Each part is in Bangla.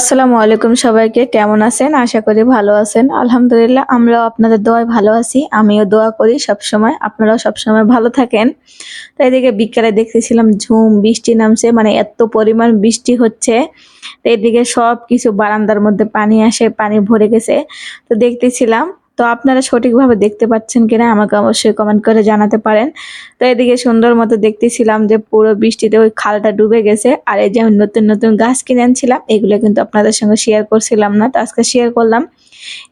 আসসালামু আলাইকুম সবাইকে। কেমন আছেন? আশা করি ভালো আছেন। আলহামদুলিল্লাহ আমরাও আপনাদের দোয়ায় ভালো আছি। আমিও দোয়া করি সবসময় আপনারাও সবসময় ভালো থাকেন। তো এদিকে বিকেলে দেখতেছিলাম ঝুম বৃষ্টি নামছে, মানে এত পরিমাণ বৃষ্টি হচ্ছে। তো এদিকে সবকিছু বারান্দার মধ্যে পানি আসে, পানি ভরে গেছে। তো দেখতেছিলাম। তো আপনারা সঠিকভাবে দেখতে পাচ্ছেন কিনা আমাকে অবশ্যই কমেন্ট করে জানাতে পারেন। তো এদিকে সুন্দর মতো দেখতেছিলাম যে পুরো বৃষ্টিতে ওই খালটা ডুবে গেছে। আর এই যে আমি নতুন নতুন গাছ কিনে আনছিলাম, এগুলো কিন্তু আপনাদের সঙ্গে শেয়ার করছিলাম না, তো আজকে শেয়ার করলাম।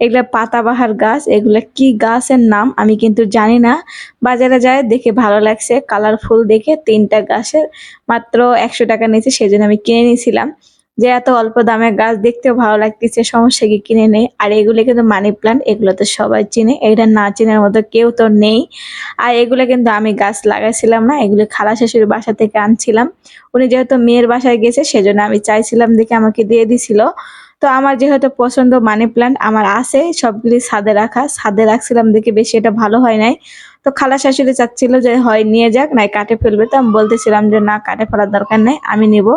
এগুলা পাতাবাহার গাছ, এগুলা কি গাছের নাম আমি কিন্তু জানি না। বাজারে যায় দেখে ভালো লাগছে, কালারফুল দেখে 3টা গাছের মাত্র 100 টাকা নিয়েছে, সেই জন্য আমি কিনে নিয়েছিলাম। যে এত অল্প দামে গাছ দেখতেও ভালো লাগতেছে, সমস্যা কি, কিনে নেই। আর এগুলো কিন্তু মানি প্লান্ট, এগুলো তো সবাই চিনে, এটা না চেনার মতো কেউ তো নেই। আর এগুলো কিন্তু আমি গাছ লাগাইছিলাম না, এগুলো খালা শাশুড়ির বাসা থেকে আনছিলাম। উনি যেহেতু মেয়ের বাসায় গেছে সেজন্য আমি চাইছিলাম দেখে আমাকে দিয়ে দিছিল। তো আমার যেহেতু পছন্দ মানি প্লান্ট আমার আছে, সবগুলি ছাদে রাখা, ছাদে রাখছিলাম দেখে বেশি এটা ভালো হয় নাই। তো খালা শাশুড়ি চাচ্ছিল যে হয় নিয়ে যাক, নাই কাটে ফেলবে। তো আমি বলতেছিলাম যে না, কাটে ফেলার দরকার নাই, আমি নিব,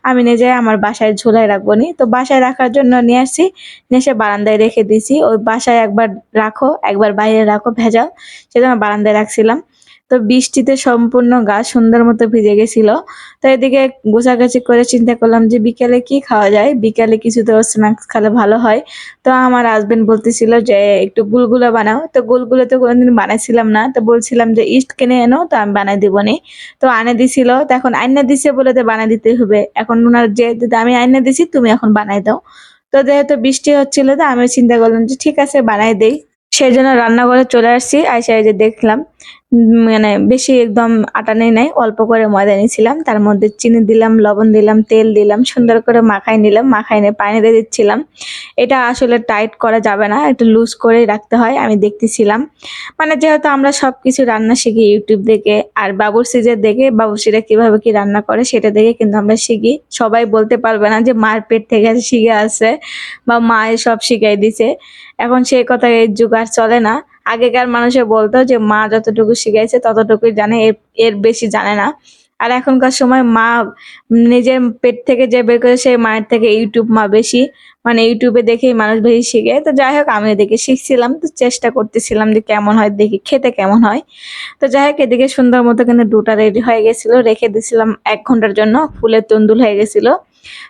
আমি নিয়ে যাই আমার বাসায় ঝুলাই রাখবো নি। তো বাসায় রাখার জন্য নিয়ে আসছি, নিয়ে এসে বারান্দায় রেখে দিয়েছি। ওই বাসায় একবার রাখো একবার বাইরে রাখো ভেজাল, সেজন্য বারান্দায় রাখছিলাম। তো বৃষ্টিতে সম্পূর্ণ গাছ সুন্দর মতো ভিজে গেছিল। তো এদিকে গোছাগাছি করে চিন্তা করলাম যে বিকেলে কি খাওয়া যায়, বিকেলে কিছু তো স্ন্যাক্স খেলে ভালো হয়। তো আমার হাজবেন্ড বলতেছিল যে একটু গুলগুলা বানাও, তো গুলগুলা তো কোনোদিন বানাইছিলাম না, তো বলছিলাম যে ইস্ট কিনে এনো, তো আমি বানাই দিব নি। তো আনে দিছিল, তো এখন আইনা দিছে বলে তো বানাই দিতে হবে, এখন ওনার যে আমি আইনা দিছি তুমি এখন বানাই দাও। তো যেহেতু বৃষ্টি হচ্ছিল, তো আমি চিন্তা করলাম যে ঠিক আছে বানাই দেই। সেই জন্য রান্নাঘরে চলে আসছি, আইসা এই যে দেখলাম মানে বেশি একদম আটা নেই নাই, অল্প করে ময়দা নিয়েছিলাম, তার মধ্যে চিনি দিলাম, লবণ দিলাম, তেল দিলাম, সুন্দর করে মাখাই নিলাম, মাখাই নিয়ে পানি দিয়ে দিচ্ছিলাম। এটা আসলে টাইট করা যাবে না, একটু লুজ করে রাখতে হয়, আমি দেখতেছিলাম। মানে যেহেতু আমরা সবকিছু রান্না শিখি ইউটিউব দেখে আর বাবুর্চিদের দেখে, বাবুর্চিরা কিভাবে কি রান্না করে সেটা দেখে কিন্তু আমরা শিখি। সবাই বলতে পারবে না যে মার পেট থেকে শিখে আসে বা মায়ের সব শিখাই দিছে। এখন সেই কথা এই যুগ আর চলে না। আগেকার মানুষে বলতো যে মা যতটুকু শিখাইছে ততটুকুই জানে, এর এর বেশি জানে না। আর এখনকার সময় মা নিজের পেট থেকে যে বের করে সেই মায়ের থেকে ইউটিউব মা বেশি, মানে ইউটিউবে দেখেই মানুষ বেশি শিখে। তো যাই হোক আমি দেখে শিখছিলাম, তো চেষ্টা করতেছিলাম যে কেমন হয়, দেখি খেতে কেমন হয়। তো যাই হোক এদিকে সুন্দর মতো কিন্তু ডোটা রেডি হয়ে গেছিল, রেখে দিছিলাম 1 ঘন্টার জন্য, ফুলের তন্দুল হয়ে গেছিল।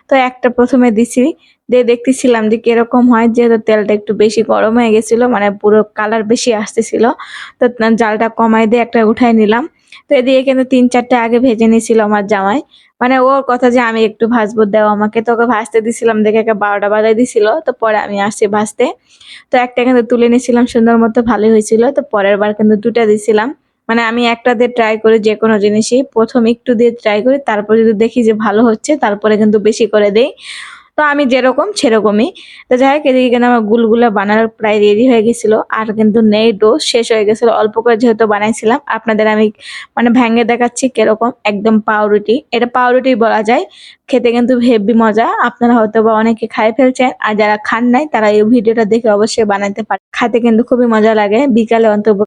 তো একটা প্রথমে দিছি, দিয়ে দেখতেছিলাম যে কিরকম হয়, যেহেতু তেলটা একটু বেশি গরম হয়ে গেছিল, মানে পুরো কালার বেশি আসতেছিল। তো জালটা কমাই দিয়ে একটা উঠাই নিলাম। তো এদিকে কিন্তু 3-4টা আগে ভেজে নিয়েছিল আমার জামাই, মানে ওর কথা যে আমি একটু ভাজবো, দেও আমাকে, তোকে ভাজতে দিছিলাম দেখে 12টা বাজায় দিছিল। তো পরে আমি আসছি ভাজতে। তো একটা কিন্তু তুলে নিয়েছিলাম, সুন্দর মতো ভালোই হয়েছিল। তো পরের বার কিন্তু 2টা দিছিলাম। মানে আমি একটা দিয়ে ট্রাই করি যে কোনো জিনিসই, প্রথম একটু দিয়ে ট্রাই করি, তারপর যদি দেখি যে ভালো হচ্ছে তারপরে কিন্তু বেশি করে দেই। তো আমি যেরকম সেরকমই। তো যাই হোক এদিকে কিন্তু আমার গুলগুলা বানানোর প্রায় রেডি হয়ে গেছিল, আর কিন্তু নেই, ডো শেষ হয়ে গেছিল, অল্প করে যেহেতু বানাইছিলাম। আপনাদের আমি মানে ভেঙে দেখাচ্ছি কিরকম, একদম পাউরুটি, এটা পাউরুটি বলা যায়। খেতে কিন্তু হেভি মজা, আপনারা হয়তো বা অনেকে খাই ফেলছেন, আর যারা খান নাই তারা এই ভিডিওটা দেখে অবশ্যই বানাতে পারে, খাতে কিন্তু খুবই মজা লাগে। বিকালে অন্তত